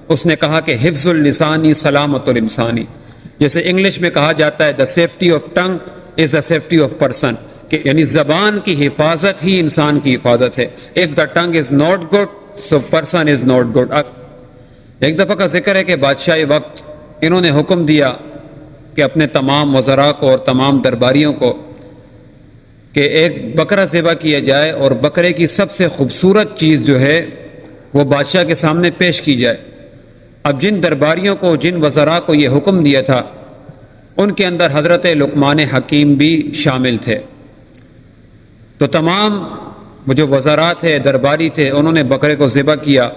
اس نے کہا کہ حفظ اللسانی سلامت الانسانی، جیسے انگلش میں کہا جاتا ہے the safety of tongue is the safety of person, کہ یعنی زبان کی حفاظت ہی انسان کی حفاظت ہے. If the tongue is not good so person is not good. ایک دفعہ کا ذکر ہے کہ بادشاہ وقت انہوں نے حکم دیا کہ اپنے تمام وزراء کو اور تمام درباریوں کو کہ ایک بکرا ذبح کیا جائے اور بکرے کی سب سے خوبصورت چیز جو ہے وہ بادشاہ کے سامنے پیش کی جائے. اب جن درباریوں کو، جن وزراء کو یہ حکم دیا تھا، ان کے اندر حضرت لقمان حکیم بھی شامل تھے. تو تمام وہ جو وزراء تھے، درباری تھے، انہوں نے بکرے کو ذبح کیا.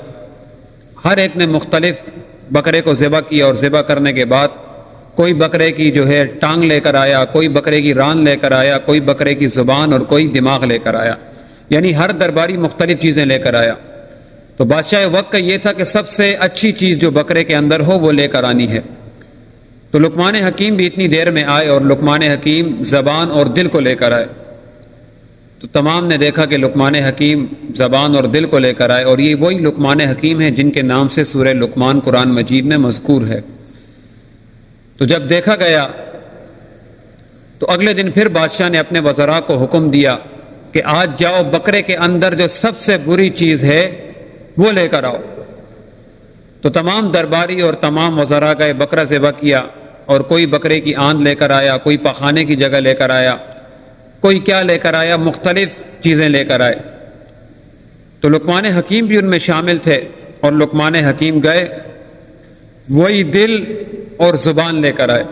ہر ایک نے مختلف بکرے کو ذبح کیا، اور ذبح کرنے کے بعد کوئی بکرے کی جو ہے ٹانگ لے کر آیا، کوئی بکرے کی ران لے کر آیا، کوئی بکرے کی زبان اور کوئی دماغ لے کر آیا. یعنی ہر درباری مختلف چیزیں لے کر آیا. تو بادشاہ وقت کا یہ تھا کہ سب سے اچھی چیز جو بکرے کے اندر ہو وہ لے کر آنی ہے. تو لقمان حکیم بھی اتنی دیر میں آئے، اور لقمان حکیم زبان اور دل کو لے کر آئے. تو تمام نے دیکھا کہ لقمان حکیم زبان اور دل کو لے کر آئے، اور یہ وہی لقمان حکیم ہیں جن کے نام سے سورہ لقمان قرآن مجید میں مذکور ہے. تو جب دیکھا گیا تو اگلے دن پھر بادشاہ نے اپنے وزراء کو حکم دیا کہ آج جاؤ بکرے کے اندر جو سب سے بری چیز ہے وہ لے کر آؤ. تو تمام درباری اور تمام وزراء گئے، بکرا ذبح کیا، اور کوئی بکرے کی آنت لے کر آیا، کوئی پخانے کی جگہ لے کر آیا، کوئی کیا لے کر آیا، مختلف چیزیں لے کر آئے. تو لقمان حکیم بھی ان میں شامل تھے، اور لقمان حکیم گئے وہی دل اور زبان لے کر آئے.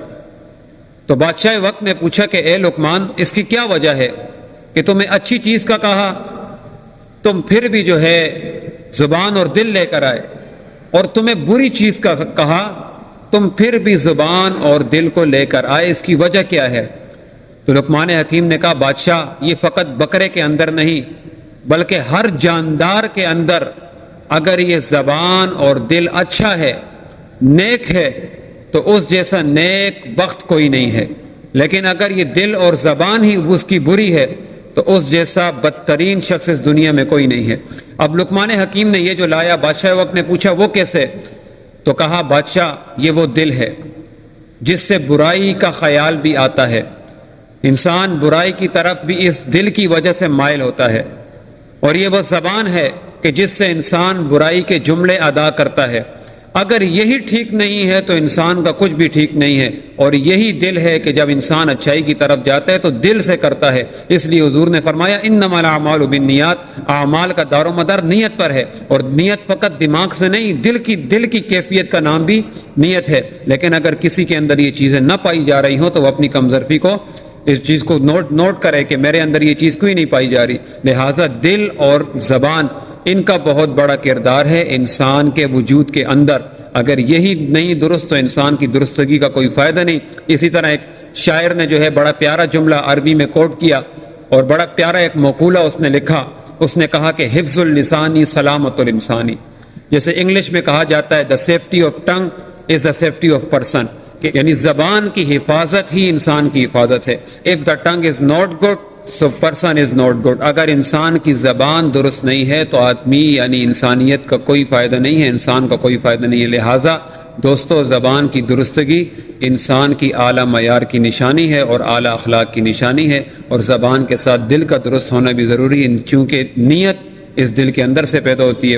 تو بادشاہ وقت نے پوچھا کہ اے لقمان، اس کی کیا وجہ ہے کہ تمہیں اچھی چیز کا کہا، تم پھر بھی جو ہے زبان اور دل لے کر آئے، اور تمہیں بری چیز کا کہا، تم پھر بھی زبان اور دل کو لے کر آئے، اس کی وجہ کیا ہے؟ تو لقمان حکیم نے کہا بادشاہ یہ فقط بکرے کے اندر نہیں بلکہ ہر جاندار کے اندر اگر یہ زبان اور دل اچھا ہے، نیک ہے، تو اس جیسا نیک بخت کوئی نہیں ہے. لیکن اگر یہ دل اور زبان ہی اس کی بری ہے تو اس جیسا بدترین شخص اس دنیا میں کوئی نہیں ہے. اب لقمان حکیم نے یہ جو لایا، بادشاہ وقت نے پوچھا وہ کیسے؟ تو کہا بادشاہ یہ وہ دل ہے جس سے برائی کا خیال بھی آتا ہے. انسان برائی کی طرف بھی اس دل کی وجہ سے مائل ہوتا ہے. اور یہ وہ زبان ہے کہ جس سے انسان برائی کے جملے ادا کرتا ہے. اگر یہی ٹھیک نہیں ہے تو انسان کا کچھ بھی ٹھیک نہیں ہے. اور یہی دل ہے کہ جب انسان اچھائی کی طرف جاتا ہے تو دل سے کرتا ہے. اس لیے حضور نے فرمایا انما الاعمال بالنیات، اعمال کا دار و مدار نیت پر ہے. اور نیت فقط دماغ سے نہیں، دل کی کیفیت کا نام بھی نیت ہے. لیکن اگر کسی کے اندر یہ چیزیں نہ پائی جا رہی ہوں تو وہ اپنی کمزرفی کو، اس چیز کو نوٹ کرے کہ میرے اندر یہ چیز کوئی نہیں پائی جا رہی. لہٰذا دل اور زبان ان کا بہت بڑا کردار ہے انسان کے وجود کے اندر. اگر یہی نہیں درست تو انسان کی درستگی کا کوئی فائدہ نہیں. اسی طرح ایک شاعر نے جو ہے بڑا پیارا جملہ عربی میں کوٹ کیا، اور بڑا پیارا ایک مقولہ اس نے لکھا. اس نے کہا کہ حفظ اللسانی سلامت الانسانی، جیسے انگلش میں کہا جاتا ہے the safety of tongue is the safety of person, کہ یعنی زبان کی حفاظت ہی انسان کی حفاظت ہے. If the tongue is not good so person is not good. اگر انسان کی زبان درست نہیں ہے تو آدمی یعنی انسانیت کا کوئی فائدہ نہیں ہے، انسان کا کوئی فائدہ نہیں ہے. لہٰذا دوستو، زبان کی درستگی انسان کی اعلیٰ معیار کی نشانی ہے اور اعلیٰ اخلاق کی نشانی ہے. اور زبان کے ساتھ دل کا درست ہونا بھی ضروری ہے، کیونکہ نیت اس دل کے اندر سے پیدا ہوتی ہے.